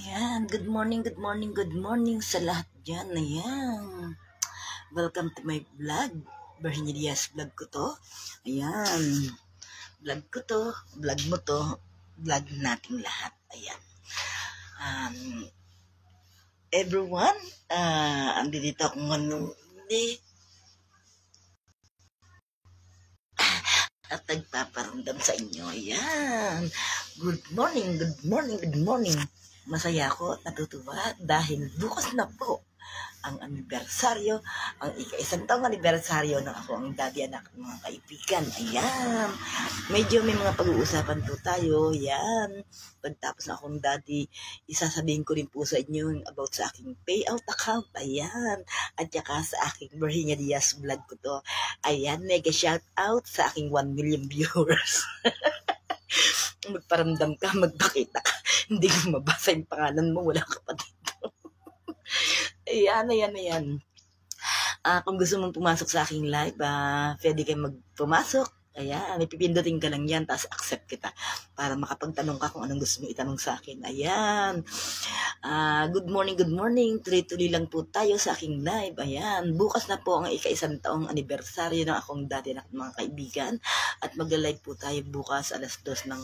Ayan, good morning, good morning, good morning sa lahat dyan. Ayan, welcome to my vlog. Virginia Diaz vlog ko to. Ayan, vlog ko to, vlog mo to, vlog nating lahat. Ayan. Um, everyone, andito ako ngayon at nagpaparamdam sa inyo. Ayan. Good morning, good morning, good morning. Masaya ako at natutuwa dahil bukas na po ang anibersaryo, ang ika-isang taong anibersaryo ng ako ang daddy anak ng mga kaibigan. Ayan. Medyo may mga pag-uusapan po tayo. Ayan. Pagtapos na akong daddy, isasabihin ko rin po sa inyo about sa aking payout account. Ayan. At saka sa aking Virginia Diaz vlog ko to. Ayan. Mega shout out sa aking 1 million viewers. Magparamdam ka, magpakita ka. Hindi ko mabasa yung pangalan mo. Wala ka pa dito. Ayan. Kung gusto mong pumasok sa aking live, pwede kayong magpumasok. Ayan, may pipindutin ka lang yan, tapos accept kita para makapagtanong ka kung anong gusto mo itanong sa akin. Ayan. Good morning. Tuloy-tuloy lang po tayo sa aking live. Ayan, bukas na po ang ika-isang taong anibersaryo ng akong dati ng mga kaibigan. At magla-live po tayo bukas alas 2 ng